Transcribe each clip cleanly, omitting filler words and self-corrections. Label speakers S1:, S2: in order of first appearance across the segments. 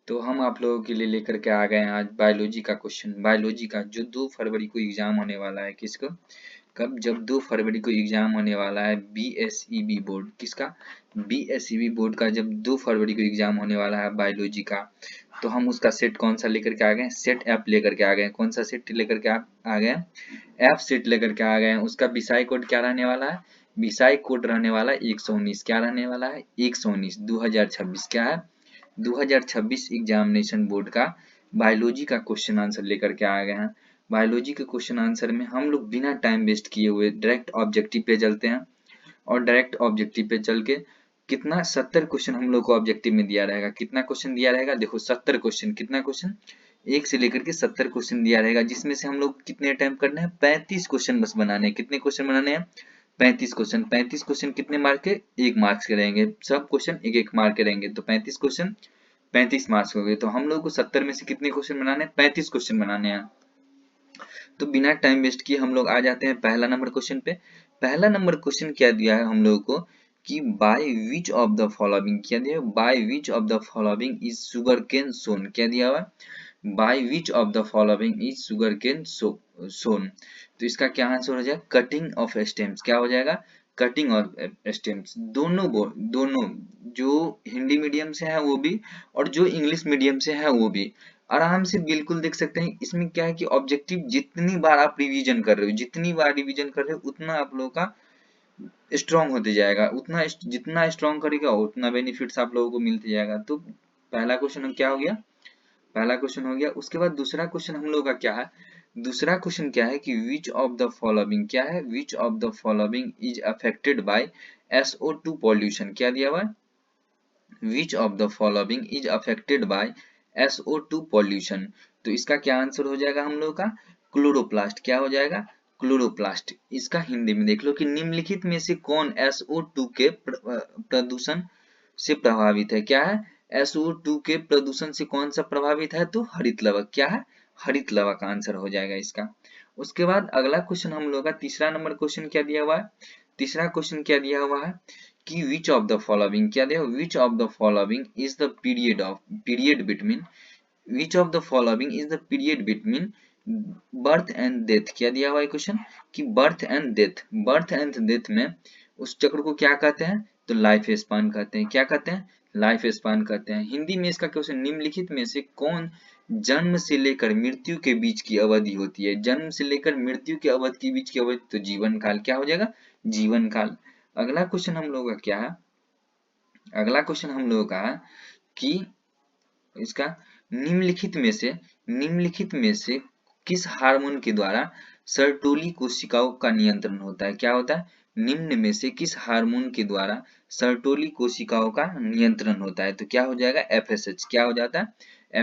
S1: तो हम आप लोगों के लिए लेकर के आ गए हैं आज बायोलॉजी का क्वेश्चन। बायोलॉजी का जो 2 फरवरी को एग्जाम होने वाला है। किसको? कब? जब 2 फरवरी को एग्जाम होने वाला है बीएसईबी बोर्ड। किसका? बीएसईबी बोर्ड का जब 2 फरवरी को एग्जाम होने वाला है बायोलॉजी का, तो हम उसका सेट कौन सा लेकर के आ गए? सेट एफ लेकर के आ गए। कौन सा सेट लेकर के आ गए? एफ सेट लेकर के आ गए हैं। उसका विषय कोड क्या रहने वाला है? विषय कोड रहने वाला है 119। क्या रहने वाला है? 119 2026। क्या है? 2026 एग्जामिनेशन बोर्ड का बायोलॉजी का क्वेश्चन आंसर लेकर के आ गए हैं। बायोलॉजी के क्वेश्चन आंसर में हम लोग बिना टाइम वेस्ट किए हुए डायरेक्ट ऑब्जेक्टिव पे चलते हैं, और डायरेक्ट ऑब्जेक्टिव पे चल के कितना 70 क्वेश्चन हम लोग को ऑब्जेक्टिव में दिया रहेगा। कितना क्वेश्चन दिया रहेगा? देखो 70 क्वेश्चन। कितना क्वेश्चन? 1 से लेकर के 70 क्वेश्चन दिया रहेगा, जिसमें से हम लोग कितने अटेम्प्ट करने हैं? 35 क्वेश्चन बस बनाने हैं। कितने क्वेश्चन बनाने हैं? 35 क्वेश्चन। 35 क्वेश्चन कितने मार्क के? 1 मार्क्स के रहेंगे। सब क्वेश्चन 1-1 मार्क के रहेंगे, तो 35 क्वेश्चन 35 मार्क्स हो गए। तो हम लोग को 70 में से कितने क्वेश्चन बनाने हैं? 35 क्वेश्चन बनाने हैं। तो बिना टाइम वेस्ट किए हम लोग आ जाते हैं पहला नंबर क्वेश्चन पे। पहला नंबर क्वेश्चन क्या दिया है हम लोगों को कि by which of the following, क्या दिया है? By which of the following is sugar cane sown. क्या दिया हुआ है? By which of the following is sugar cane sown. तो इसका क्या आंसर हो जाएगा? Cutting of stems. क्या हो जाएगा? Cutting of stems. दोनों जो हिंदी मीडियम से है वो भी, और जो इंग्लिश मीडियम से है वो भी आराम से बिल्कुल देख सकते हैं। इसमें क्या है कि ऑब्जेक्टिव जितनी बार आप रिवीजन कर रहे हो, जितनी बार रिवीजन कर रहे हो, उतना आप लोगों का स्ट्रांग होते जाएगा। उतना जितना स्ट्रांग करेगा उतना बेनिफिट्स आप लोगों को मिलते जाएगा। तो पहला क्वेश्चन क्या हो गया? पहला क्वेश्चन हो गया। उसके बाद दूसरा क्वेश्चन हम लोग का क्या है? दूसरा क्वेश्चन क्या है कि विच ऑफ द फॉलोइंग, क्या है? Which of the following is affected by SO2 pollution. क्या दिया हुआ है? Which of the following is affected by SO2 pollution. तो इसका क्या आंसर हो जाएगा हम लोग का? क्लोरोप्लास्ट। क्या हो जाएगा? क्लोरोप्लास्ट। इसका हिंदी में देख लो कि निम्नलिखित में से कौन SO2 के प्रदूषण से प्रभावित है। क्या है? SO2 के प्रदूषण से कौन सा प्रभावित है? तो हरित लवक। क्या है? हरित लवक आंसर हो जाएगा इसका। उसके बाद अगला क्वेश्चन हम लोग का तीसरा नंबर क्वेश्चन क्या दिया हुआ है? तीसरा क्वेश्चन क्या दिया हुआ है कि विच ऑफ द फॉलोइंग, क्या दिया? Which of the following is the period between, which of the following is the period between birth and death. क्या दिया हुआ है क्वेश्चन कि birth and death, birth and death में उस चक्र को क्या कहते हैं? तो लाइफ स्पान कहते हैं। क्या कहते हैं? लाइफ स्पान कहते हैं। हिंदी में इसका क्वेश्चन निम्नलिखित में से कौन जन्म से लेकर मृत्यु के बीच की अवधि होती है? जन्म से लेकर मृत्यु के अवधि के बीच की अवधि, तो जीवन काल। क्या हो जाएगा? जीवन काल। अगला क्वेश्चन हम लोगों का क्या है? अगला क्वेश्चन हम लोगों का है कि इसका निम्नलिखित में से किस हार्मोन के द्वारा सर्टोली कोशिकाओं का नियंत्रण होता है? क्या होता है? निम्न में से किस हार्मोन के द्वारा सर्टोली कोशिकाओं का नियंत्रण होता है? तो क्या हो जाएगा? FSH। क्या हो जाता है?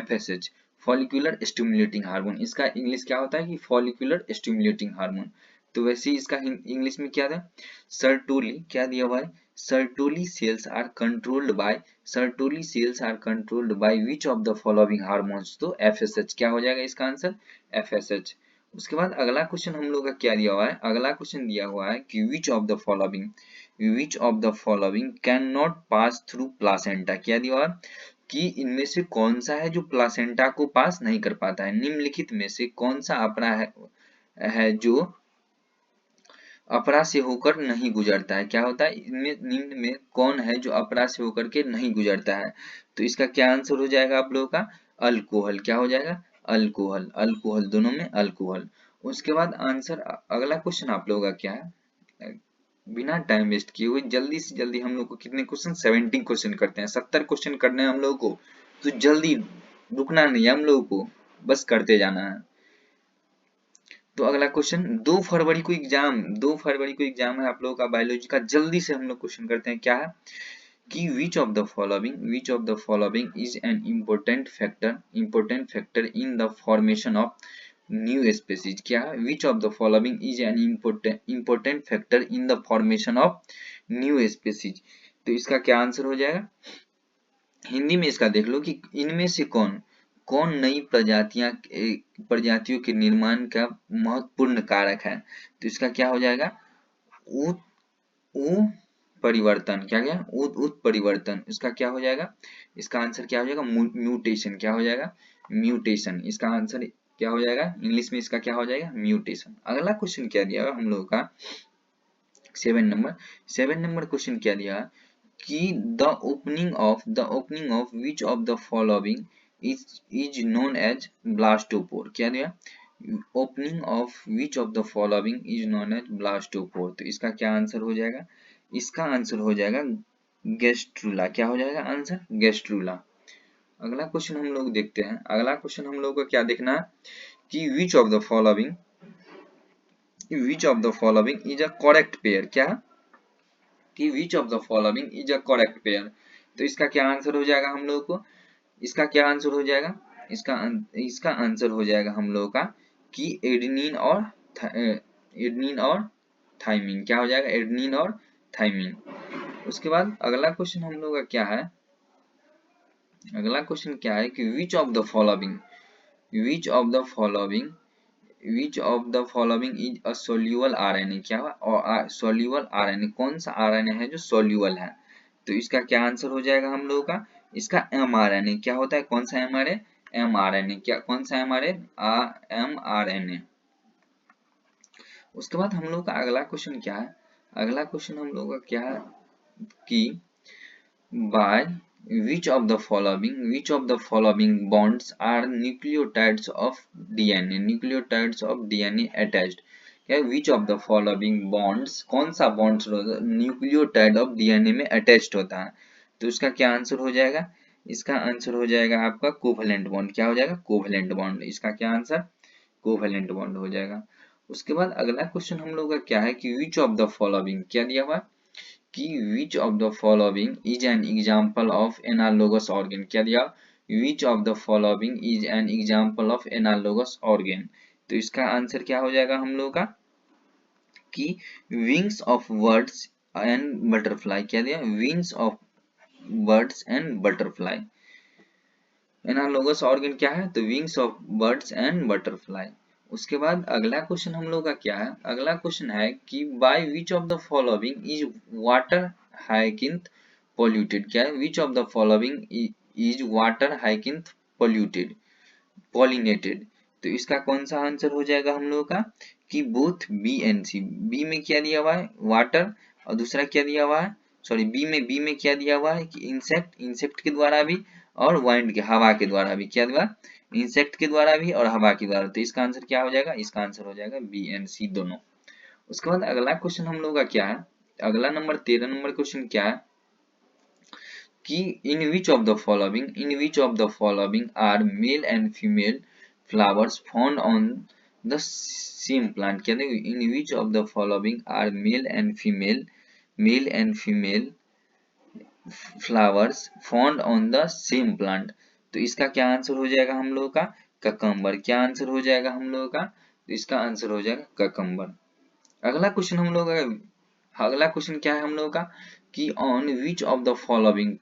S1: FSH, follicular stimulating hormone. इसका इंग्लिश क्या होता है कि फॉलिकुलर स्टिमुलेटिंग हार्मोन। तो वैसे ही इसका इंग्लिश में क्या था? सर्टोली। क्या दिया हुआ है? Sertoli cells are controlled by, Sertoli cells are controlled by which of the following hormones. तो FSH। क्या हो जाएगा इसका आंसर? FSH। उसके बाद अगला क्वेश्चन हम लोग का क्या दिया हुआ है? अगला क्वेश्चन दिया हुआ है कि which of the following, which of the following can not pass through placenta. क्या दिया हुआ है कि इनमें से कौन सा है जो प्लासेंटा को पास नहीं कर पाता है? निम्नलिखित में से कौन सा अपरा है जो अपरा से होकर नहीं गुजरता है? क्या होता है? इनमें निम्न में कौन है जो अपरा से होकर के नहीं गुजरता है? तो इसका क्या आंसर हो जाएगा आप लोगों का? अल्कोहल। क्या हो जाएगा? अल्कोहल। अल्कोहल, दोनों में अल्कोहल। उसके बाद आंसर अगला क्वेश्चन आप लोगों का क्या है? बिना टाइम वेस्ट किए हुए जल्दी से जल्दी हम लोग को कितने क्वेश्चन? 17 क्वेश्चन करते हैं। 70 क्वेश्चन करने हैं हम लोग को, तो जल्दी रुकना नहीं है हम लोग को, बस करते जाना है। तो अगला क्वेश्चन 2 फरवरी को एग्जाम है आप लोगों का बायोलॉजी का। जल्दी से हम लोग क्वेश्चन करते हैं। क्या है कि which of the following is an important factor in the formation of new species. क्या है? Which of the following is an important factor in the formation of new species. तो इसका क्या आंसर हो जाएगा? हिंदी में इसका देख लो कि इनमें से कौन कौन नई प्रजातियों के निर्माण का महत्वपूर्ण कारक है? तो इसका क्या हो जाएगा? ऊ ऊ उत्परिवर्तन, क्या गया उत्परिवर्तन, इसका क्या हो जाएगा, इसका आंसर क्या हो जाएगा म्यूटेशन, क्या हो जाएगा म्यूटेशन, इसका आंसर क्या हो जाएगा इंग्लिश में, इसका क्या हो जाएगा म्यूटेशन। अगला क्वेश्चन क्या दिया हुआ हम लोगों का 7 नंबर क्वेश्चन क्या दिया कि the opening of which of the following is known as blastopore, क्या दिया opening of which of the following is known as blastopore, तो इसका क्या आंसर हो जाएगा, इसका आंसर हो जाएगा गेस्ट्रुला, क्या हो जाएगा आंसर गेस्ट्रुला। अगला क्वेश्चन हम लोग देखते हैं, अगला क्वेश्चन हम लोग को क्या देखना है कि which of the following is a correct pair, क्या कि which of the following is a correct pair, तो इसका क्या आंसर हो जाएगा हम लोग को, इसका क्या आंसर हो जाएगा, इसका आंसर हो जाएगा हम लोगों का कि एडनिन और थाइमिन, क्या हो जाएगा एडनिन और थाइमिन। उसके बाद अगला क्वेश्चन हम लोग का क्या है, अगला क्वेश्चन क्या है कि which of the following is a soluble RNA, क्या हुआ और सोल्यूबल आरएनए, कौन सा आरएनए है जो सोल्यूबल है, तो इसका क्या आंसर हो जाएगा हम लोगों का, इसका एमआरएनए, क्या होता है कौन सा एमआरएनए, क्या कौन सा एमआरएनए। उसके बाद हम लोग का अगला क्वेश्चन क्या है, अगला क्वेश्चन हम लोग का क्या है कि by which of the following bonds are nucleotides of DNA attached, क्या which of the following bonds, कौन सा bonds न्यूक्लियोटाइड ऑफ DNA में अटैच्ड होता है, तो इसका क्या आंसर हो जाएगा, इसका आंसर हो जाएगा आपका कोवेलेंट बॉन्ड, क्या हो जाएगा कोवेलेंट बॉन्ड, इसका क्या आंसर कोवेलेंट बॉन्ड हो जाएगा। उसके बाद अगला क्वेश्चन हम लोग का क्या है कि which of the following, क्या दिया हुआ कि which of the following is an example of analogous organ, क्या दिया which of the following is an example of analogous organ, तो इसका आंसर क्या हो जाएगा हम लोग का कि wings of birds and butterfly, क्या दिया wings of birds and butterfly, analogous organ क्या है तो wings of birds and butterfly. उसके बाद अगला क्वेश्चन हम लोग का क्या है, अगला क्वेश्चन है कि by which of the following is water hyacinth polluted, क्या है which of the following is water hyacinth polluted pollinated, तो इसका कौन सा आंसर हो जाएगा हम लोग का कि both B and C, B में क्या दिया हुआ है वाटर और दूसरा क्या दिया हुआ है सॉरी बी में क्या दिया हुआ है कि इंसेक्ट के द्वारा भी और वाइंड के हवा के द्वारा भी, क्या द्वारा इंसेक्ट के द्वारा भी और हवा के द्वारा, तो इसका आंसर क्या हो जाएगा, इसका आंसर हो जाएगा बी एंड सी दोनों। उसके बाद अगला क्वेश्चन हम लोग का क्या है, अगला नंबर 13 नंबर क्वेश्चन क्या है कि in which of the following are male and female flowers found on the same plant, क्या देखो in which of the following are male and female flowers found on the same plant, तो इसका क्या answer हो जाएगा हम लोगों का ककम्बर, क्या आंसर हो जाएगा हम लोगों का, तो इसका आंसर हो जाएगा ककम्बर। अगला क्वेश्चन हम लोग का अगला क्वेश्चन क्या है हम लोगों का कि on which of the following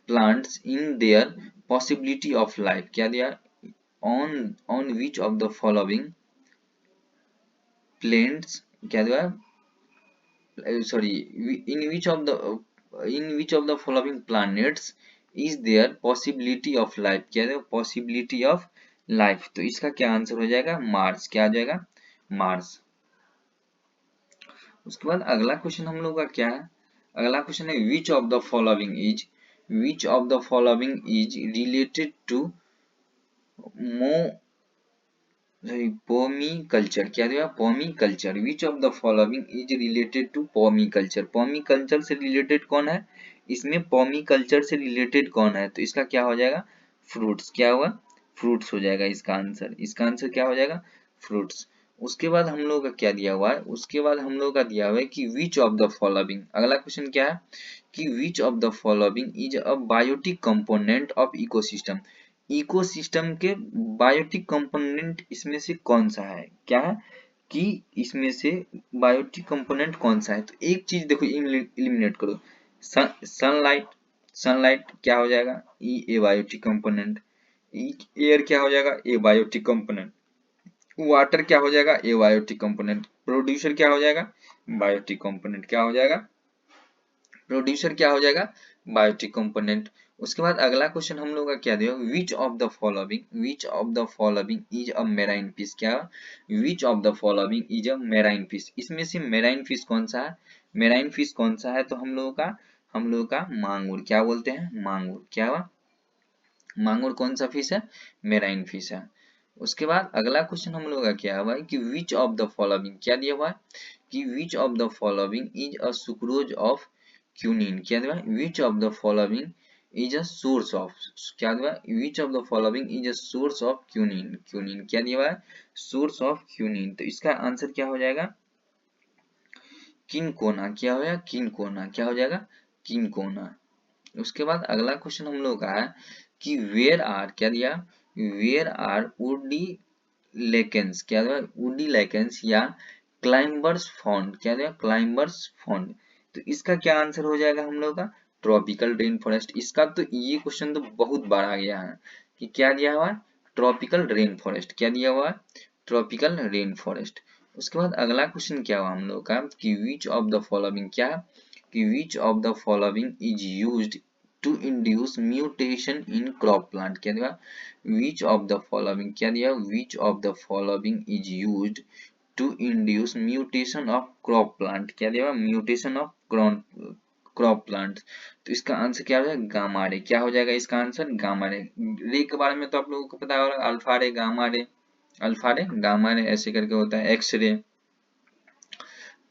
S1: plants in their possibility of life, क्या दिया on which of the following plants, क्या दिया sorry in which of the following planets is there possibility of life, क्या दिया possibility of life, तो इसका क्या answer हो जाएगा मार्स, क्या हो जाएगा मार्स। उसके बाद अगला क्वेश्चन हम लोग का क्या है, अगला क्वेश्चन है which of the following is related to पोमीकल्चर, क्या दिया पोमीकल्चर, which of the following is related to पोमीकल्चर, पोमीकल्चर से रिलेटेड कौन है इसमें, पोमीकल्चर से रिलेटेड कौन है, तो इसका क्या हो जाएगा फ्रूट्स, क्या हुआ फ्रूट्स हो जाएगा इसका आंसर क्या हो जाएगा फ्रूट्स। उसके बाद हम लोग का क्या दिया हुआ है, उसके बाद हम लोग का दिया हुआ है कि which of the following, अगला क्वेश्चन क्या है कि which of the following is a biotic component of ecosystem, ecosystem के बायोटिक कंपोनेंट इसमें से कौन सा है, क्या है कि इसमें से बायोटिक कंपोनेंट कौन सा है, तो एक चीज देखो एलिमिनेट करो, सनलाइट क्या हो जाएगा ए बायोटिक कंपोनेंट, एयर क्या हो जाएगा ए बायोटिक कंपोनेंट, वाटर क्या हो जाएगा ए बायोटिक कंपोनेंट, प्रोड्यूसर क्या हो जाएगा बायोटिक कंपोनेंट क्या हो जाएगा, प्रोड्यूसर क्या हो जाएगा, बायोटिक कंपोनेंट। उसके बाद अगला क्वेश्चन हम लोग का क्या दिया, which of the following, which of the following is a marine fish, क्या, which of the following is a marine fish, इसमें से मेराइन फिश कौन सा है, मेराइन फिश कौन सा है, तो हम लोगों का मांगुर, क्या बोलते हैं, मांगुर, क्या हुआ, मांगुर कौन सा फिश है, मेराइन फिश है। उसके बाद अगला क्वेश्चन हम लोग का क्या हुआ कि विच ऑफ द फॉलोइंग, क्या दिया हुआ है कि which of the following is a sucrose of quinine, क्या दिया है, which of the following is a source of, क्या दिया है, which of the following is a source of quinine, quinine क्या दिया हुआ है, सोर्स ऑफ क्यूनिन, तो इसका आंसर क्या हो जाएगा, किनकोना, क्या हो जाएगा, किनकोना, क्या हो जाएगा, किनकोना। उसके बाद अगला क्वेश्चन हम लोग का है कि वेयर आर, क्या दिया, वेयर आर वुडी लेकेंस, क्या दिया, वुडी लेकेंस या क्लाइंबर्स फॉन्ड, क्या दिया, क्लाइंबर्स फॉन्ड, तो इसका क्या आंसर हो जाएगा हम लोग का, ट्रॉपिकल रेन फॉरेस्ट। इसका तो ये क्वेश्चन तो बहुत बार आ गया है कि क्या दिया हुआ है, ट्रॉपिकल रेन फॉरेस्ट, क्या दिया हुआ है, ट्रॉपिकल रेन फॉरेस्ट। उसके बाद अगला क्वेश्चन क्या हुआ हम लोग का कि विच ऑफ द फॉलोइंग, क्या कि which of the following is used to induce mutation in crop plant, क्या दिया, which of the following, क्या दिया, which of the following is used to induce mutation of crop plant, क्या दिया, mutation of crop plant, तो इसका answer क्या हो जाएगा, गामा रे, क्या हो जाएगा इसका आंसर, गामा रे। रे के बारे में तो आप लोगों को पता होगा, अल्फा रे, गामा रे, अल्फा रे, गामा रे ऐसे करके होता है, एक्स रे,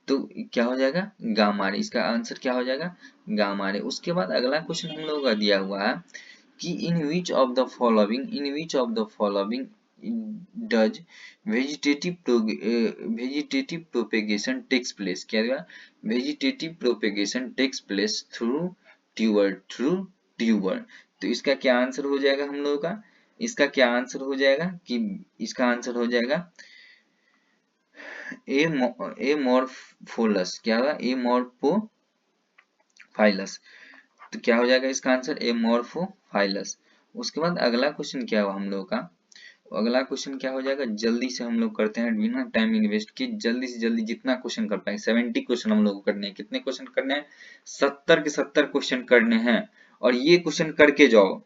S1: तो क्या हो जाएगा, गामा रे, इसका आंसर क्या हो जाएगा, गामा रे। उसके बाद अगला क्वेश्चन हम लोगों का दिया हुआ है कि in which of the following, in which of the following does vegetative propagation takes place, क्या दिया, vegetative propagation takes place through tuber, through tuber, तो इसका क्या आंसर हो जाएगा हम लोगों का, इसका क्या आंसर हो जाएगा कि इसका आंसर हो जाएगा एमोर्फोलस, क्या होगा, एमोर्फोफाइलस, तो क्या हो जाएगा इसका आंसर, एमोर्फोफाइलस। उसके बाद अगला क्वेश्चन क्या हुआ हम लोगों का, अगला क्वेश्चन क्या हो जाएगा, जल्दी से हम लोग करते हैं बिना टाइम इन्वेस्ट किए, जल्दी से जल्दी जितना क्वेश्चन कर पाए, 70 क्वेश्चन हम लोग को करने हैं, कितने क्वेश्चन करने हैं, 70 के 70 क्वेश्चन करने हैं, और ये क्वेश्चन करके जाओ।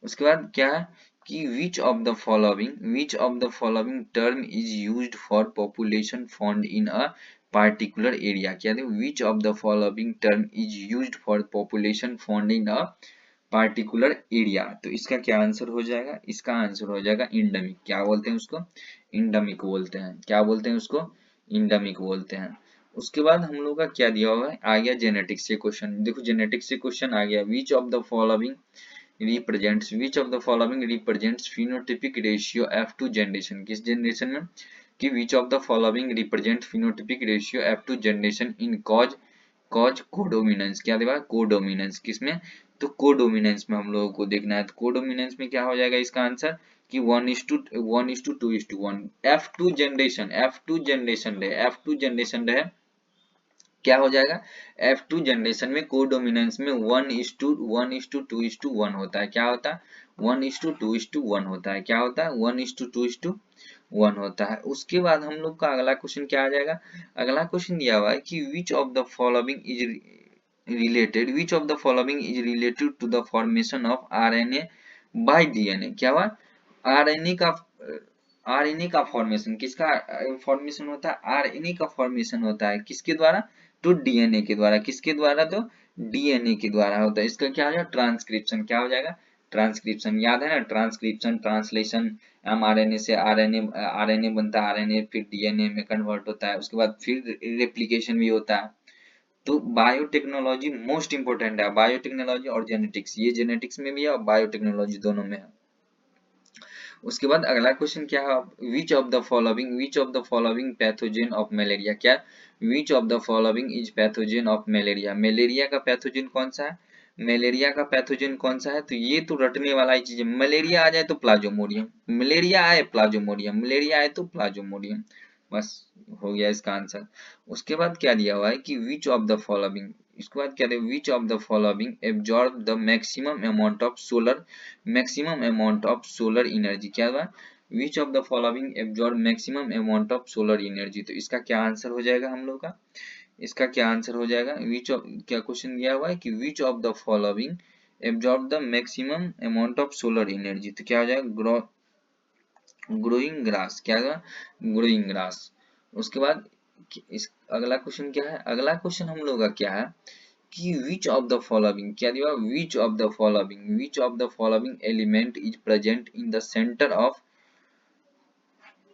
S1: उसके बाद क्या है कि which of the following term is used for population found in a particular area, क्या है, which of the following term is used for population found in a particular area, तो इसका क्या आंसर हो जाएगा, इसका आंसर हो जाएगा इंडमिक, क्या बोलते हैं उसको, इंडमिक बोलते हैं, क्या बोलते हैं उसको, इंडमिक बोलते हैं। उसके बाद हम लोग का क्या दिया हुआ है, आ गया जेनेटिक्स से क्वेश्चन, देखो जेनेटिक्स से क्वेश्चन आ गया, which of the following represents, which of the following represents phenotypic ratio F2 generation, किस जनरेशन में कि which of the following represent phenotypic ratio F2 generation in cause codominance, क्या देगा, codominance किसमें, तो कोडोमिनेंस में हम लोगों को देखना है, तो कोडोमिनेंस में क्या हो जाएगा इसका आंसर कि 1:2:1 F2 जनरेशन रहे, क्या हो जाएगा, F2 जनरेशन में कोडोमिनेंस में 1:2:1 होता है, क्या होता है, 1:2:1 होता है, क्या होता है, 1:2:1 होता है। उसके बाद हम लोग का अगला क्वेश्चन क्या आ जाएगा, अगला क्वेश्चन दिया हुआ है कि which of the following is related, which of the following is related to the formation of RNA by DNA, क्या हुआ, आरएनए का, आरएनए का फॉर्मेशन, किसका फॉर्मेशन होता है, आरएनए का फॉर्मेशन होता है किसके द्वारा, तो डीएनए के द्वारा, किसके द्वारा, तो डीएनए के द्वारा होता है, इसका क्या हो जाएगा, ट्रांसक्रिप्शन, क्या हो जाएगा, ट्रांसक्रिप्शन, याद है ना, ट्रांसक्रिप्शन, ट्रांसलेशन, एमआरएनए से आरएनए, आरएनए बनता है, आरएनए फिर डीएनए में कन्वर्ट होता है, उसके बाद फिर रेप्लिकेशन भी होता है। तो बायोटेक्नोलॉजी मोस्ट इंपोर्टेंट है, बायोटेक्नोलॉजी और जेनेटिक्स, ये जेनेटिक्स में भी है और बायोटेक्नोलॉजी दोनों में है। उसके बाद अगला क्वेश्चन क्या है, which of the following pathogen of malaria, क्या, which of the following is pathogen of malaria, malaria का पैथोजन कौन सा है, मलेरिया का पैथोजन कौन सा है, तो ये तो रटने वाला ही चीज है, मलेरिया आ जाए तो प्लाज्मोडियम, मलेरिया आए प्लाज्मोडियम, मलेरिया आए तो प्लाज्मोडियम, बस हो गया इसका आंसर। उसके बाद क्या दिया हुआ है कि विच ऑफ द फॉलोइंग, इसके बाद क्या दिया, which of the following absorb the maximum amount of solar energy, क्या हुआ, विच of the following absorb maximum amount of solar energy, तो इसका क्या आंसर हो जाएगा हम लोग का, इसका क्या आंसर हो जाएगा, विच ऑफ, क्या क्वेश्चन दिया हुआ है कि which of the following absorb the maximum amount of solar energy, तो क्या हो जाएगा, ग्रोइंग ग्रास, क्या होगा, ग्रोइंग ग्रास। उसके बाद इस अगला क्वेश्चन क्या है, अगला क्वेश्चन हम लोग का क्या है कि विच ऑफ द फॉलोइंग, क्या दिया, which of the following, which of the following element is present in the centre of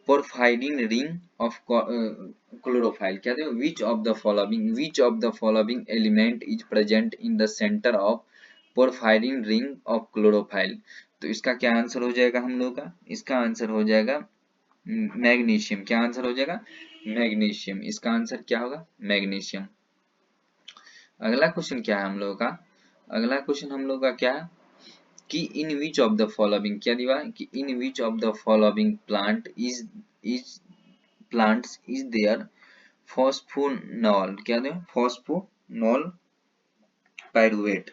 S1: porphyrin ring of chlorophyll, क्या देखो, which of the following element is present in the center of porphyrin ring of chlorophyll, तो इसका क्या answer हो जाएगा हम लोग का, इसका आंसर हो जाएगा मैग्नीशियम, क्या आंसर हो जाएगा, मैग्नीशियम, इसका आंसर क्या होगा, मैग्नीशियम। अगला क्वेश्चन क्या है हम लोग का, अगला क्वेश्चन हम लोग का क्या है कि in which of the following, क्या दिया कि in which of the following is plants is there phosphoenol, क्या दे, phosphoenol pyruvate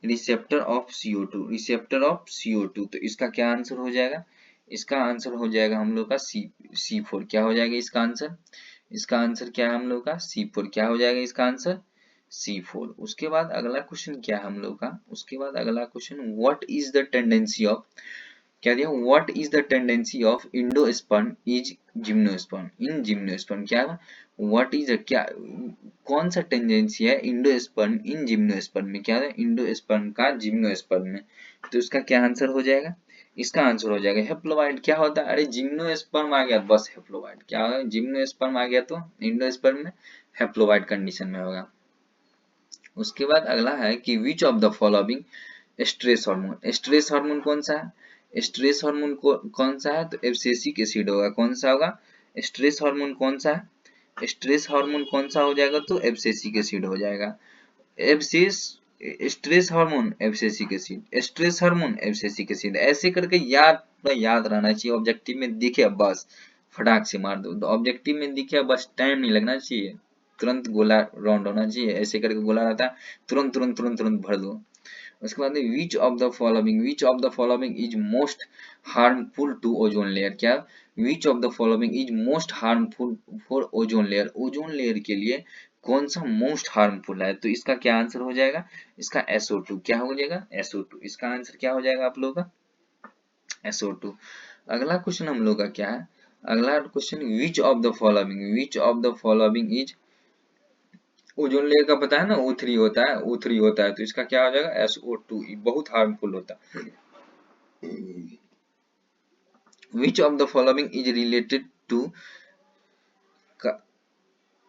S1: receptor of CO2, receptor of CO2, तो इसका क्या आंसर हो जाएगा, इसका आंसर हो जाएगा हम लोग का C4, क्या हो जाएगा इसका आंसर, इसका आंसर क्या है हम लोग का C4, क्या हो जाएगा इसका आंसर C4। उसके बाद अगला क्वेश्चन क्या है हम लोग का, उसके बाद अगला question what is the tendency of, क्या दिया, what is the tendency of endosperm is gymnosperm in gymnosperm, क्या व्हाट इज क्या, कौन सा टेंडेंसी है इंडोस्पर्म इन जिम्नोस्पर्म में, क्या है इंडोस्पर्म का जिम्नोस्पर्म में, तो इसका क्या आंसर हो जाएगा, इसका आंसर हो जाएगा हेप्लोइड, क्या होता है, अरे जिम्नोस्पर्म आ गया बस हेप्लोइड, क्या होगा, जिम्नोस्पर्म आ गया तो इंडोस्पर्म में हेप्लोइड कंडीशन में होगा। उसके बाद अगला है कि which of the following stress hormone, stress hormone कौन सा है, स्ट्रेस हार्मोन कौन सा है, तो एब्सिसिक एसिड होगा, कौन सा होगा, स्ट्रेस हार्मोन कौन सा है, स्ट्रेस हार्मोन कौन सा हो जाएगा, तो एब्सिसिक एसिड हो जाएगा, abscess stress hormone abscisic acid, stress hormone abscisic acid, ऐसे करके याद रहना चाहिए, ऑब्जेक्टिव में दिखे बस फटाक से मार दो, तो ऑब्जेक्टिव में दिखे बस टाइम नहीं लगना चाहिए, तुरंत गोला राउंड होना चाहिए, ऐसे करके गोला रहता है तुरंत तुरंत तुरंत तुरंत भर दो। उसके बाद which of the following, which of the following is most harmful to ozone layer, क्या which of the following is most harmful for ozone layer, ozone layer के लिए कौन सा मोस्ट हार्मफुल है, तो इसका क्या आंसर हो जाएगा, इसका SO2, क्या हो जाएगा SO2, इसका आंसर क्या हो जाएगा आप लोगों का SO2। अगला क्वेश्चन हम लोग का क्या है, अगला question which of the following, which of the following is, ozone layer का पता है ना O3 होता है, O3 होता है, तो इसका क्या हो जाएगा SO2, बहुत हार्मफुल होता है। Which of the following is related to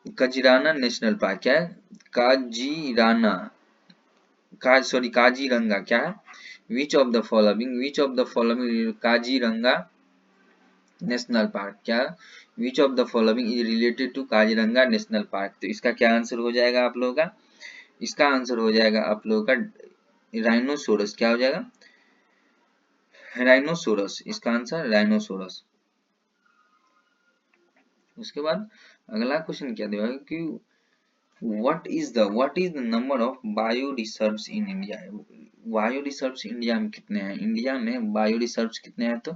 S1: Kaziranga national park, क्या है काजीराना काजीरंगा, क्या है which of the following, which of the following Kaziranga national park, क्या which of the following is related to Kaziranga national park, तो इसका क्या आंसर हो जाएगा आप लोगों का, इसका आंसर हो जाएगा आप लोगों का राइनोसोरस, क्या हो जाएगा राइनोसोरस, इसका आंसर राइनोसोरस। उसके बाद अगला क्वेश्चन क्या देगा कि what is the number of bio reserves in India, bio reserves India में कितने हैं, इंडिया में बायो रिजर्व्स कितने हैं, तो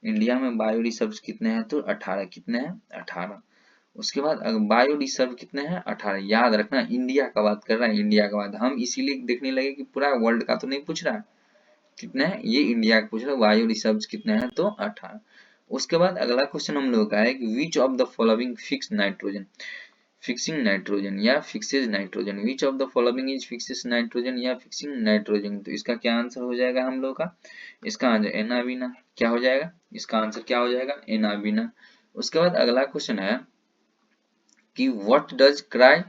S1: इंडिया में बायो रिजर्व्स कितने हैं, तो 18, कितने हैं 18। उसके बाद बायो रिजर्व कितने हैं 18, याद रखना इंडिया का बात कर रहा है, इंडिया का बात हम इसीलिए देखने लगे कि पूरा वर्ल्ड का तो नहीं पूछ रहा, कितने हैं ये इंडिया का पूछ रहा है, बायो रिजर्व्स कितने हैं तो 18। उसके बाद अगला क्वेश्चन हम लोग का है कि which of the following fix nitrogen, fixing nitrogen या fixes nitrogen, which of the following is fixes nitrogen या फिक्सिंग नाइट्रोजन, तो इसका क्या आंसर हो जाएगा हम लोग का, इसका आंसर एनाबीना, क्या हो जाएगा, इसका आंसर क्या हो जाएगा एनाबीना। उसके बाद अगला क्वेश्चन है कि व्हाट डज क्राई,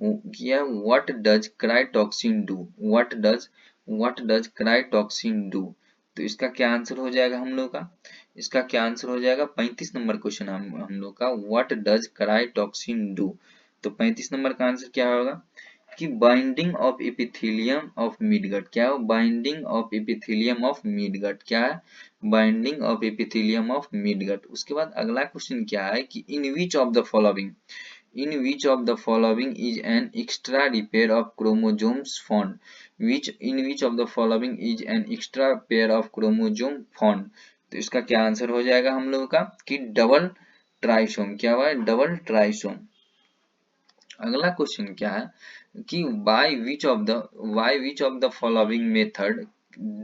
S1: क्या what does क्राइटॉक्सिन do, what does क्राइटॉक्सिन do, तो इसका क्या आंसर हो जाएगा हम लोग का, इसका क्या आंसर हो जाएगा 35 नंबर क्वेश्चन हम लोग का, व्हाट डज क्राइटॉक्सिन डू, तो 35 नंबर का आंसर क्या होगा कि binding of epithelium of midgut, क्या हो binding of epithelium of midgut, क्या है binding of epithelium of midgut. उसके बाद अगला क्वेश्चन क्या है कि in which of the following, in which of the following is an extra repair of chromosomes found, which in which of the following is an extra pair of chromosome found, तो इसका क्या answer हो जाएगा हम लोगों का कि double ट्राइसोम। क्या हुआ है? Double trisome. अगला क्वेश्चन क्या है कि by which of the following method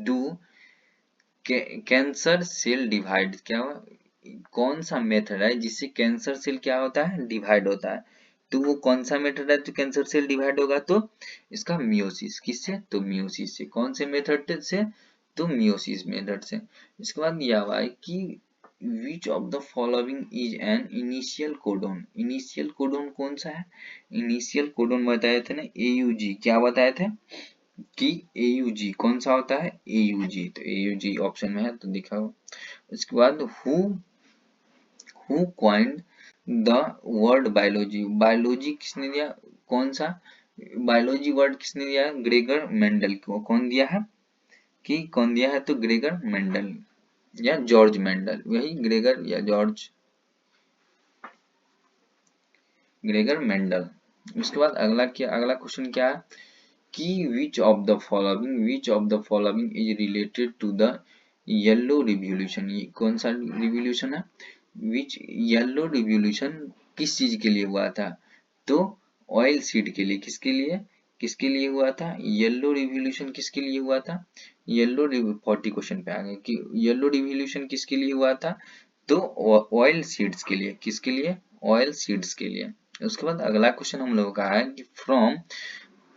S1: do cancer cell divide. क्या हुआ? कौन सा मेथड है जिससे कैंसर सेल क्या होता है? डिवाइड होता है। तो वो कौन सा मेथड है तो कैंसर सेल डिवाइड होगा? तो इसका मियोसिस। किससे? तो मियोसिस से। कौन से मेथड से? तो मियोसिस मेथड से। इसके बाद दिया हुआ है कि which of the following is an initial codon. Initial codon कौन सा है? इनिशियल कोडोन बताए थे ना, AUG। क्या बताए थे कि AUG कौन सा होता है? AUG। तो AUG ऑप्शन में है तो दिखाओ। उसके बाद who coined the word biology. Biology किसने दिया? कौन सा बायोलॉजी वर्ड किसने दिया? ग्रेगर मेंडल को। कौन दिया है? कि कौन दिया है? तो ग्रेगर मेंडल या जॉर्ज मेंडल। वही ग्रेगर या जॉर्ज ग्रेगर मेंडल। उसके बाद अगला क्वेश्चन क्या है कि which of the following is related to the yellow revolution. ये कौन सा रिवॉल्यूशन है? विच येलो रिवॉल्यूशन किस चीज के लिए हुआ था? तो ऑयल सीड के लिए। किसके लिए हुआ था? येलो रिवॉल्यूशन किसके लिए हुआ था? 40 क्वेश्चन पे आ गए कि येलो रिवॉल्यूशन किसके लिए हुआ था? तो ऑयल सीड्स के लिए। किसके लिए? ऑयल सीड्स के लिए। उसके बाद अगला क्वेश्चन हम लोगों का है कि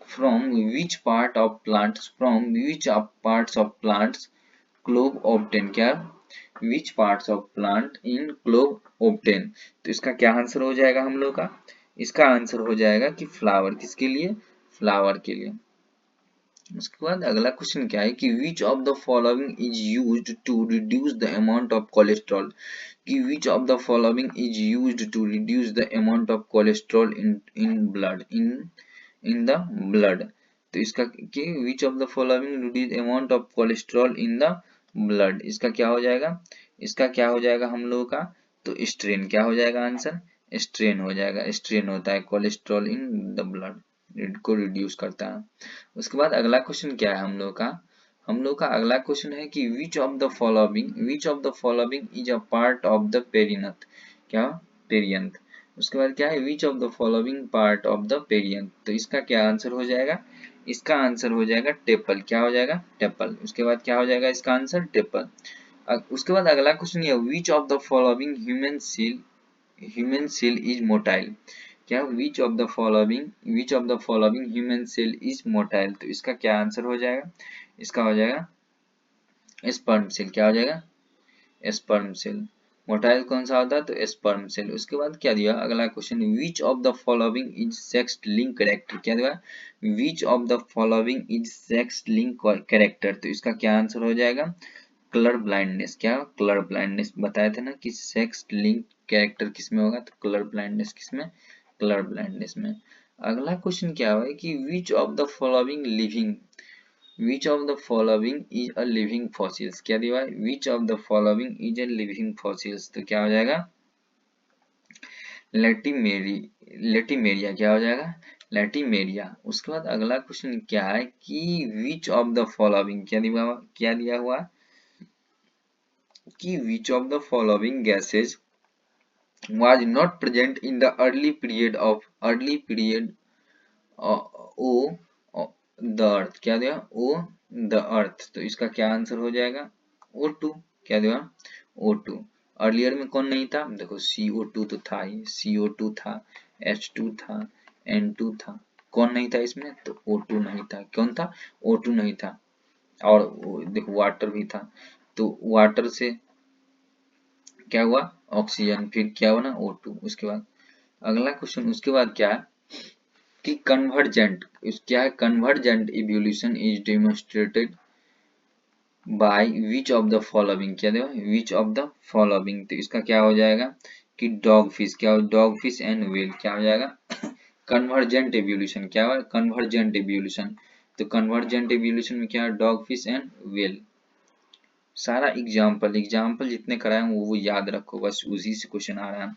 S1: from which parts of plants clove obtain। क्या? which parts of plant in clove obtain। तो इसका क्या आंसर हो जाएगा हम लोग का? इसका आंसर हो जाएगा कि फ्लावर। किसके लिए? फ्लावर के लिए। उसके बाद अगला क्वेश्चन क्या है कि which of the following is used to reduce the amount of cholesterol। कि which of the following is used to reduce the amount of cholesterol in the blood। तो इसका कि which of the following reduce amount of cholesterol in the blood। इसका क्या हो जाएगा? इसका क्या हो जाएगा हम लोगों का? तो स्ट्रेन। क्या हो जाएगा आंसर? स्ट्रेन हो जाएगा। स्ट्रेन होता है कोलेस्ट्रॉल इन द ब्लड को रिड्यूस करता है। उसके बाद अगला क्वेश्चन क्या है हम लोग का अगला क्वेश्चन है कि which of the following is a part of the perianth. क्या? पेरियंथ। उसके बाद क्या है? Which of the following part of the perianth. तो इसका क्या आंसर हो जाएगा? इसका आंसर हो जाएगा टेपल। क्या हो जाएगा? टेपल। उसके बाद क्या हो जाएगा इसका आंसर? टेपल। उसके बाद अगला क्वेश्चन ये which of the following human cell is motile. क्या? Which of the following human cell is motile. तो इसका क्या आंसर हो जाएगा? इसका हो जाएगा स्पर्म सेल। क्या हो जाएगा? Sperm cell. मोटाइल कौन सा होता है? तो स्पर्म सेल। उसके बाद क्या दिया अगला question which of the following is sex link character. क्या दिया? Which of the following is sex link character. तो इसका क्या आंसर हो जाएगा? Colour blindness. क्या? कलर ब्लाइंडनेस बताए थे ना कि सेक्स लिंक कैरेक्टर किसमें होगा? तो कलर ब्लाइंडनेस किसमें? कलर ब्लाइंडनेस में। अगला क्वेश्चन क्या है कि which of the following is a living fossils. क्या दिया है? Which of the following is a living fossils. तो क्या हो जाएगा? लेटिमेरिया। क्या हो जाएगा? लेटिमेरिया। उसके बाद अगला क्वेश्चन क्या है कि विच ऑफ द फॉलोइंग क्या दिया हुआ कि which of the following gases was not present in the early period of the earth. क्या दिया? Of the earth. तो इसका क्या आंसर हो जाएगा? O2। क्या दिया? O2। अर्लियर में कौन नहीं था? देखो CO2 तो था ही, CO2 था, H2 था, N2 था। कौन नहीं था इसमें? तो O2 नहीं था। कौन था? O2 नहीं था। और देखो वाटर भी था। तो वाटर से क्या हुआ? ऑक्सीजन। फिर क्या हुआ ना? O2। उसके बाद अगला क्वेश्चन उसके बाद क्या है कि क्या है? Convergent evolution is demonstrated bye which of the following. क्या देगा? विच ऑफ द फॉलोइंग। तो इसका क्या हो जाएगा कि डॉग फिश। क्या? Dog fish and whale. क्या हो जाएगा? Convergent evolution. क्या हुआ? Convergent evolution. तो कन्वर्जेंट इवोल्यूशन में क्या है? Dog fish and whale. सारा एग्जाम्पल जितने कराए वो याद रखो, बस उसी से क्वेश्चन आ रहा है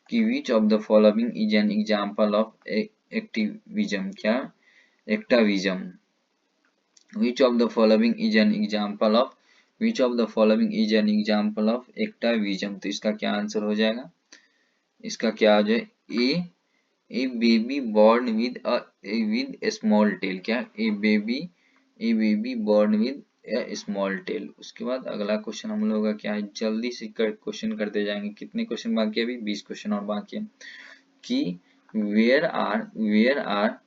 S1: कि which of the following is an example of activism. क्या? Atavism. Which of the following is an example of which of the following is an example of atavism, तो इसका क्या आंसर हो जाएगा, इसका क्या हो जाए, a baby born with a small tail, क्या a baby born with a small tail. उसके बाद अगला क्वेश्चन हम लोग का क्या है, जल्दी से क्वेश्चन करते जाएंगे, कितने क्वेश्चन बाकी है, अभी 20 क्वेश्चन और बाकी है, कि where are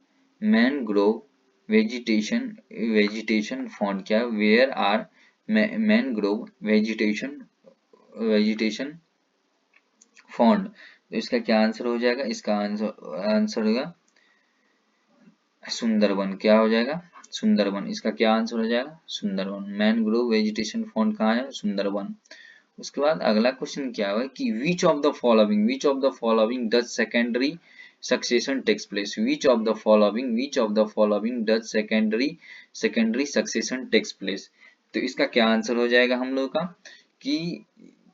S1: mangrove vegetation found, क्या where are mangrove vegetation found, तो इसका क्या आंसर हो जाएगा, इसका आंसर होगा सुंदरबन, क्या हो जाएगा, सुंदरबन, इसका क्या आंसर हो जाएगा, सुंदरबन। मैनग्रोव वेजिटेशन फाउंड कहाँ है, सुंदरबन। उसके बाद अगला क्वेश्चन क्या हुआ कि which of the following does secondary succession takes place, which of the following does secondary succession takes place, तो इसका क्या आंसर हो जाएगा हम लोग का, कि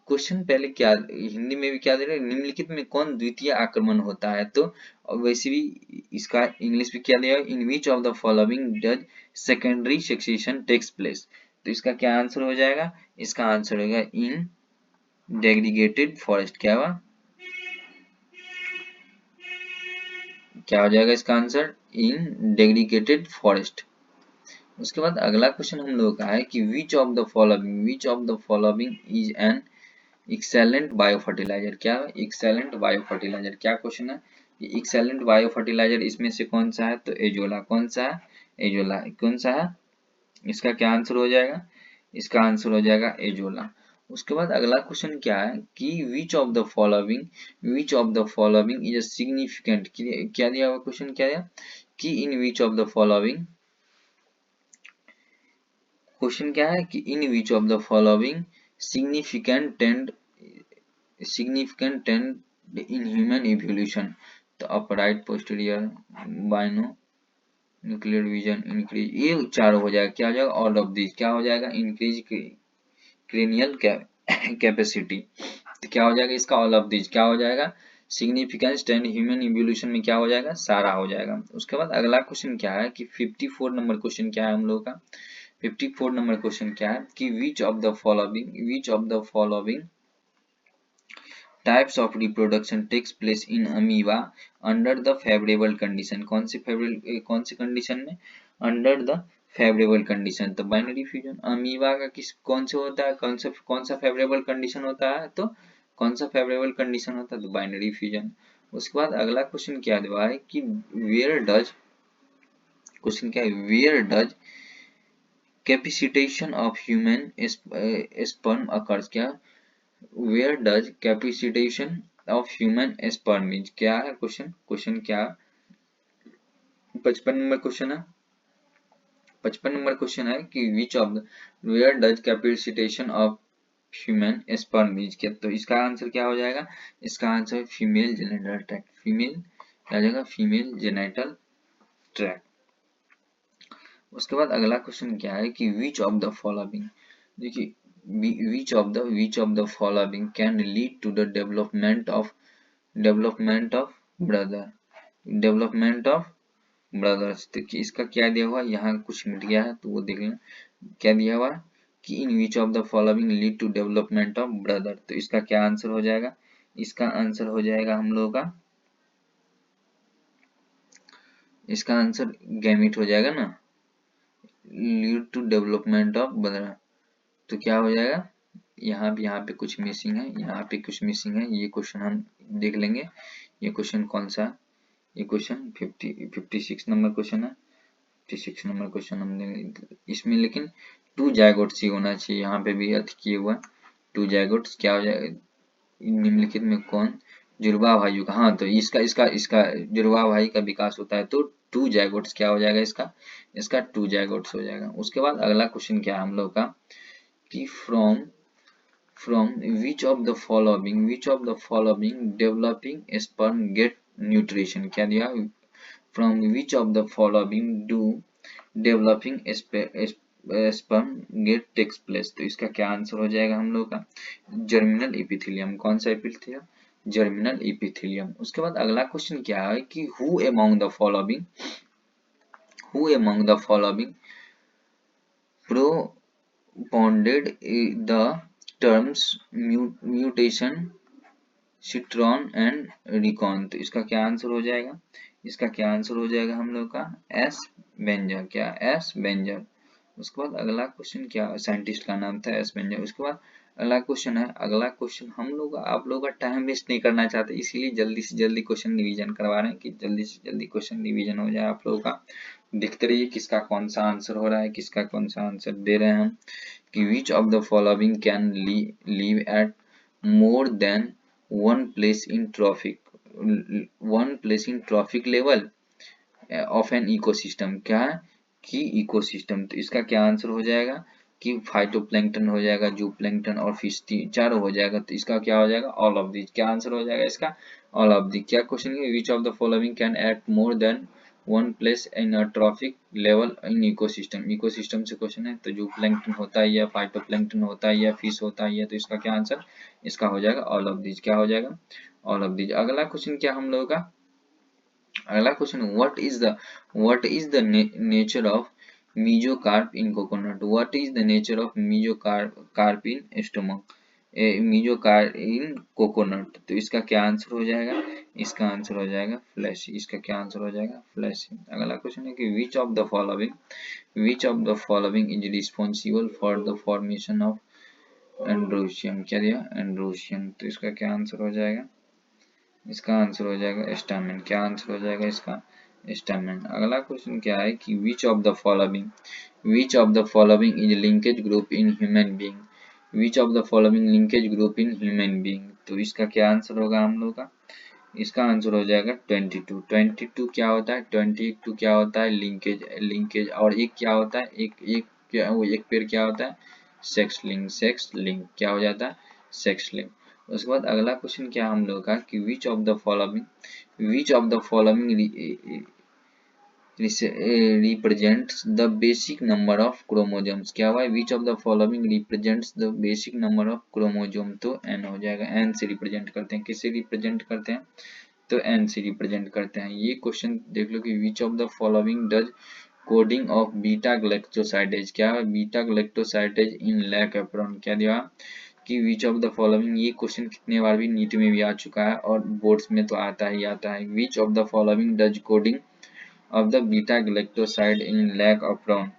S1: क्वेश्चन पहले क्या हिंदी में भी क्या दे रहे हैं, निम्नलिखित में कौन द्वितीय आक्रमण होता है, तो वैसे भी इसका इंग्लिश में क्या दिया, in which of the following does secondary succession takes place, तो इसका क्या आंसर हो जाएगा, इसका आंसर होगा इन डेग्रीगेटेड फॉरेस्ट, क्या हो जाएगा इसका आंसर, इन डेग्रीगेटेड फॉरेस्ट। उसके बाद अगला क्वेश्चन हम लोग का है कि which of the following is an excellent bio fertiliser, क्या एक्सेलेंट बायो फर्टिलाइजर, क्या क्वेश्चन है, एक्सेलेंट बायो फर्टिलाइजर इसमें से कौन सा है, तो एजोला, कौन सा है, एजोला, कौन सा है, इसका क्या आंसर हो जाएगा, इसका आंसर हो जाएगा एजोला। उसके बाद अगला क्वेश्चन क्या है कि which of the following is a significant, क्या दिया हुआ क्वेश्चन, क्या दिया कि in which of the following, question क्या है कि in which of the following significant trend in human evolution, तो upright posterior bino nuclear vision increase, ये चारों हो जाएगा, क्या हो जाएगा, ऑल ऑफ दिस, क्या हो जाएगा, इंक्रीज क्रेनियल कैपेसिटी, तो क्या हो जाएगा इसका, ऑल ऑफ दिस, क्या हो जाएगा, सिग्निफिकेंस एंड ह्यूमन इवोल्यूशन में क्या हो जाएगा, सारा हो जाएगा। उसके बाद अगला क्वेश्चन क्या है कि 54 नंबर क्वेश्चन क्या है हम लोग का, 54 नंबर क्वेश्चन क्या है कि which of the following types of reproduction takes place in amoeba under the favourable condition, कौन सी कंडीशन में, अंडर द फेवरेबल कंडीशन, तो बाइनरी फ्यूजन। अमीबा का कौन से होता है, कौन सा फेवरेबल कंडीशन होता है, तो कौन सा फेवरेबल कंडीशन होता है, तो बाइनरी फ्यूजन। उसके बाद अगला क्वेश्चन क्या दिया है कि where does capacitation of human sperm occurs, क्या where does capacitation of human sperm means, क्या है क्वेश्चन क्या, 55 नंबर क्वेश्चन है, 55 नंबर क्वेश्चन है कि which of where does capacitation of human sperm means, क्या, तो इसका आंसर क्या हो जाएगा, इसका आंसर फीमेल जेनिटल ट्रैक्ट, क्या हो जाएगा, फीमेल जेनिटल ट्रैक्ट। उसके बाद अगला क्वेश्चन क्या है कि विच ऑफ द फॉलोइंग, देखिए which of the following can lead to the development of brothers, तो कि इसका क्या दिया हुआ, यहाँ कुछ मिट गया है तो वो देख लें, क्या दिया हुआ कि in which of the following lead to development of brother, तो इसका क्या आंसर हो जाएगा, इसका आंसर हो जाएगा हम लोगों का, इसका आंसर गैमिट हो जाएगा ना, lead to development of brother, तो क्या हो जाएगा, यहाँ पे कुछ मिसिंग है, यहाँ पे कुछ मिसिंग है, ये क्वेश्चन हम देख लेंगे, ये क्वेश्चन कौन सा, ये क्वेश्चन 56 नंबर क्वेश्चन है, 56 नंबर क्वेश्चन हम देंगे इसमें, लेकिन 2 जायगोट्स ही होना चाहिए, यहाँ पे भी अर्थ किए हुआ 2 जायगोट्स, क्या हो जाएगा, निम्नलिखित में कौन जुड़वा भाइयों का, हाँ तो इसका जुड़वा भाई का विकास होता है, तो 2 जायगोट्स क्या हो जाएगा, इसका 2 जायगोट्स हो जाएगा। उसके बाद अगला क्वेश्चन क्या है हम लोग का कि from which of the following developing sperm get nutrition, क्या दिया, from which of the following do developing sperm get takes place, तो इसका क्या आंसर हो जाएगा हम लोग का, जर्मिनल एपिथेलियम, कौन सा एपिथेलियम, जर्मिनल एपिथेलियम। उसके बाद अगला क्वेश्चन क्या है कि who among the following bounded the terms mutation cistron and recon. तो इसका क्या आंसर हो जाएगा? इसका क्या आंसर हो जाएगा हम लोग का? एस बेंजर। क्या? एस बेंजर। उसके बाद अगला क्वेश्चन क्या, साइंटिस्ट का नाम था एस बेंजर। उसके बाद अगला क्वेश्चन है, अगला क्वेश्चन हम लोग आप लोग का टाइम वेस्ट नहीं करना चाहते, इसीलिए जल्दी से जल्दी क्वेश्चन रिवीजन करवा रहे हैं कि जल्दी से जल्दी क्वेश्चन रिवीजन हो जाए आप लोगों का। देखते रहिए किसका कौन सा आंसर हो रहा है, किसका कौन सा आंसर दे रहे हैं हम। कि which of the following can leave at more than one place in trophic level of an ecosystem. क्या है? कि इकोसिस्टम। तो इसका क्या आंसर हो जाएगा? कि फाइटोप्लैंक्टन हो जाएगा, जूप्लैंक्टन और फिश, चारों हो जाएगा। तो इसका क्या हो जाएगा? All of this. क्या आंसर हो जाएगा इसका? All of this. क्या क्वेश्चन है? Which of the following can at more than one place in a trophic level in ecosystem. Ecosystem से क्वेश्चन है, तो जूप्लैंक्टन होता है या फाइटोप्लैंक्टन होता है या फिश होता है, तो इसका क्या आंसर? इसका हो जाएगा ऑल ऑफ दिस। क्या हो जाएगा? All of this. अगला क्वेश्चन क्या हम लोगों का? अगला question, what is the nature of mesocarp in coconut? What is the nature of mesocarp in stomach? mesocarp in coconut। तो इसका क्या आंसर हो जाएगा? इसका आंसर हो जाएगा फ्लैशी। इसका क्या आंसर हो जाएगा? फ्लैशी। अगला क्वेश्चन है कि which of the following is responsible for the formation of androecium. क्या दिया? एंड्रोशियम। तो इसका क्या आंसर हो जाएगा? इसका आंसर हो जाएगा स्टामेन। क्या आंसर हो जाएगा इसका? स्टामेन। अगला क्वेश्चन क्या है कि which of the following is linkage group in human being. Which of the following linkage group in human being. तो इसका क्या आंसर होगा हम लोग का? इसका आंसर हो जाएगा 22। 22 क्या होता है? 22 क्या होता है? लिंकेज। और एक क्या होता है? एक पेड़ क्या होता है? सेक्स लिंक क्या हो जाता है? Sex link. उसके बाद अगला क्वेश्चन क्या हम लोग का कि which of the following represents the basic number of chromosomes। क्या हुआ? विच of the following represents the basic number of chromosome. तो n हो जाएगा। n से रिप्रेजेंट करते हैं। किससे रिप्रेजेंट करते हैं? तो n से रिप्रेजेंट करते हैं। ये क्वेश्चन देख लो कि which of the following does coding of beta galactosidase. क्या है? बीटा ग्लैक्टोसाइडेज इन लैक एप्रोन। क्या दिया कि विच ऑफ द फॉलोइंग। ये क्वेश्चन कितने बार भी नीट में भी आ चुका है और बोर्ड्स में तो आता ही आता है। Which of the following does coding of the beta galactoside in lac operon.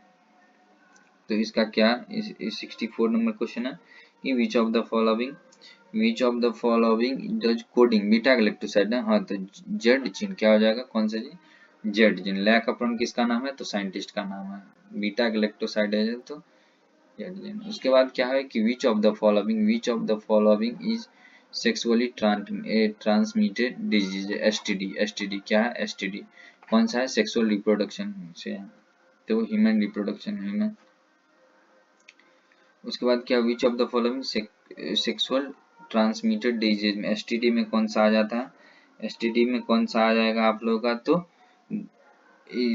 S1: तो इसका क्या? 64 नंबर क्वेश्चन है कि which of the following does coding beta galactoside है। हाँ, तो जेड जीन। क्या हो जाएगा? कौन सा जी? Z gene. लैक एप्रोन किसका नाम है? तो साइंटिस्ट का नाम है। बीटा ग्लैक्टोसाइड है तो जेड जीन। उसके बाद क्या है कि which of the following is sexually transmitted disease. STD. क्या है? एसटीडी कौन सा है? सेक्सुअल रिप्रोडक्शन से है, तो ह्यूमन रिप्रोडक्शन ह्यूमन। उसके बाद क्या? Which of the following sexual transmitted disease में एसटीडी में कौन सा आ जाता है? एसटीडी में कौन सा आ जाएगा आप लोगों का? तो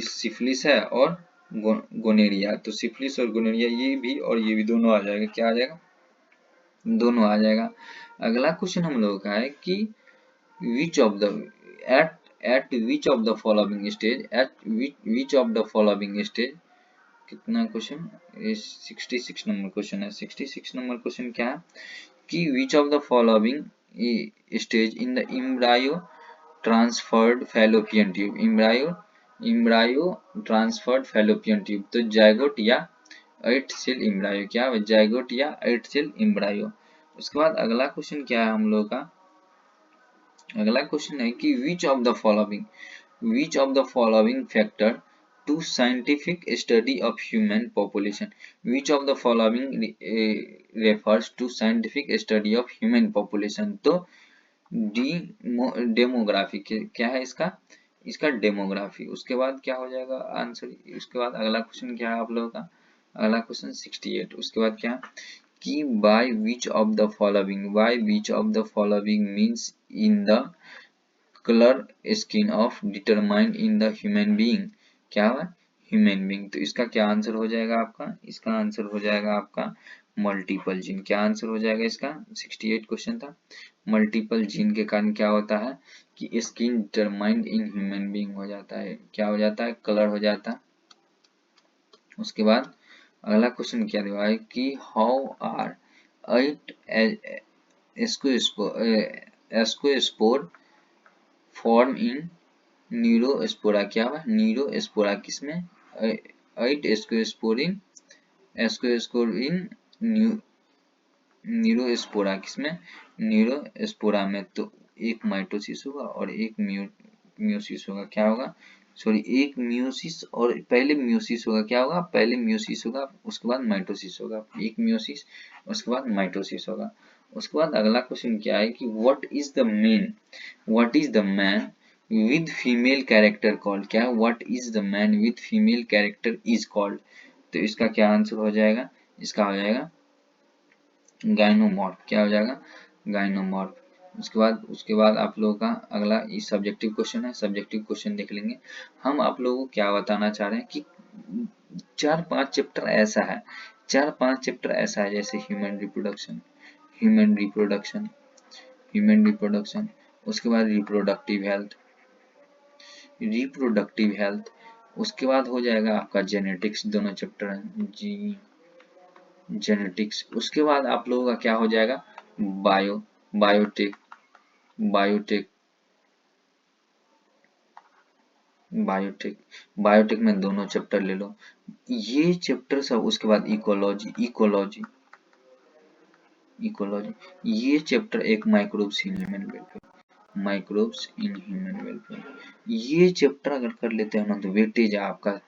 S1: सिफिलिस है और गोनेरिया। तो सिफिलिस और गोनेरिया ये भी और ये भी दोनों आ जाएगा। क्या आ जाएगा? दोनों आ जाएगा। अगला क्वेश्चन हम लोगों का है कि which of the at which of the following stage कितना क्वेश्चन? 66 नंबर क्वेश्चन है। 66 नंबर क्वेश्चन क्या है कि which of the following stage in the embryo transferred fallopian tube। embryo transferred fallopian tube। तो जायगोट या 8 सेल एम्ब्रायो। क्या? Zygote या 8 cell embryo. उसके बाद अगला क्वेश्चन क्या है हम लोग का? अगला क्वेश्चन है कि which of the following factor to scientific study of human population. Which of the following refers to scientific study of human population. तो डेमोग्राफी। क्या है इसका? इसका डेमोग्राफी। उसके बाद क्या हो जाएगा आंसर? उसके बाद अगला क्वेश्चन क्या है आप लोगों का? अगला क्वेश्चन 68। उसके बाद क्या कि by which of the following means in the color skin of determined in the human being। क्या है? Human being. तो इसका क्या आंसर हो जाएगा आपका? इसका आंसर हो जाएगा आपका मल्टीपल जीन। क्या आंसर हो जाएगा इसका? 68 क्वेश्चन था। मल्टीपल जीन के कारण क्या होता है कि skin determined in human being हो जाता है। क्या हो जाता है? कलर हो जाता है। उसके बाद अगला क्वेश्चन क्या दिया है कि how are 8 ascospore form in Neurospora. क्या हुआ? न्यूरोस्पोरा किसमें? 8 एस्कोस्पोर इन न्यूरोस्पोरा किसमें? न्यूरोस्पोरा में। तो एक माइटोसिस होगा और एक म्यूसिस होगा। क्या होगा? सॉरी, एक म्यूसिस और पहले म्यूसिस होगा। क्या होगा? पहले म्यूसिस होगा, उसके बाद माइटोसिस होगा। एक म्यूसिस, उसके बाद माइटोसिस होगा। उसके बाद अगला क्वेश्चन क्या है कि what is the man with female character called. क्या है? What is the man with female character is called. तो इसका क्या आंसर हो जाएगा? इसका हो जाएगा गाइनोमॉर्फ। क्या हो जाएगा? गाइनोमॉर्फ। उसके बाद आप लोगों का अगला ये सब्जेक्टिव क्वेश्चन है। सब्जेक्टिव क्वेश्चन देख लेंगे। हम आप लोगों को क्या बताना चाह रहे हैं कि 4-5 चैप्टर ऐसा है, 4-5 चैप्टर ऐसा है जैसे ह्यूमन रिप्रोडक्शन, उसके बाद रिप्रोडक्टिव हेल्थ, उसके बाद हो जाएगा आपका जेनेटिक्स, दोनों चैप्टर हैं जी, जेनेटिक्स। उसके बाद आप लोगों का क्या हो जाएगा? बायोटेक बायोटेक बायोटेक बायोटेक में दोनों चैप्टर ले लो, ये चैप्टर सब। उसके बाद इकोलॉजी, ये चैप्टर एक माइक्रोब्स इन ह्यूमन वेलफेयर, ये चैप्टर अगर कर लेते हैं ना तो वेटेज आपका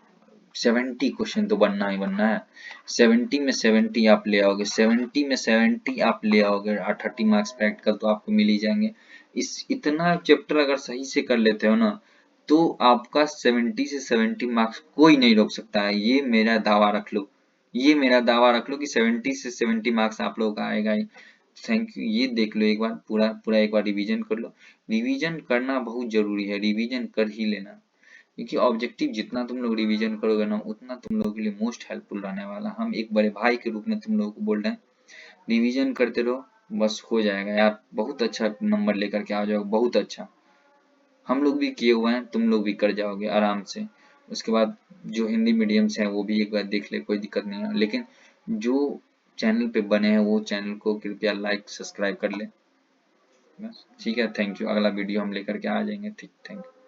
S1: 70 क्वेश्चन तो बनना ही बनना है। 70 में 70 आप ले आओगे, 70 में 70 आप ले आओगे, 30 मार्क्स प्रैक्टिकल तो आपको मिल ही जाएंगे। इस इतना चैप्टर अगर सही से कर लेते हो ना तो आपका 70 से 70 मार्क्स कोई नहीं रोक सकता है। ये मेरा दावा रख लो, ये मेरा दावा रख लो कि 70 से 70 मार्क्स आप लोगों का आएगा ही। Thank you. ये देख लो एक बार, पूरा पूरा एक बार रिवीजन कर लो। रिवीजन करना बहुत जरूरी है, रिवीजन कर ही लेना, क्योंकि ऑब्जेक्टिव जितना तुम लोग रिवीजन करोगे ना उतना तुम लोगों के लिए मोस्ट हेल्पफुल रहने वाला। हम एक बड़े भाई के रूप में तुम लोगों को बोल रहे हैं, रिवीजन करते रहो, बस हो जाएगा यार। बहुत अच्छा नंबर लेकर के आ जाओगे, बहुत अच्छा। हम लोग भी किए हुए हैं, तुम लोग भी कर जाओगे आराम से। उसके बाद जो हिंदी मीडियम से है वो भी एक बार देख ले, कोई दिक्कत नहीं है। लेकिन जो चैनल पे बने हैं वो चैनल को कृपया लाइक सब्सक्राइब कर ले, बस ठीक है। Thank you. अगला वीडियो हम लेकर के आ जाएंगे। ठीक, थैंक यू।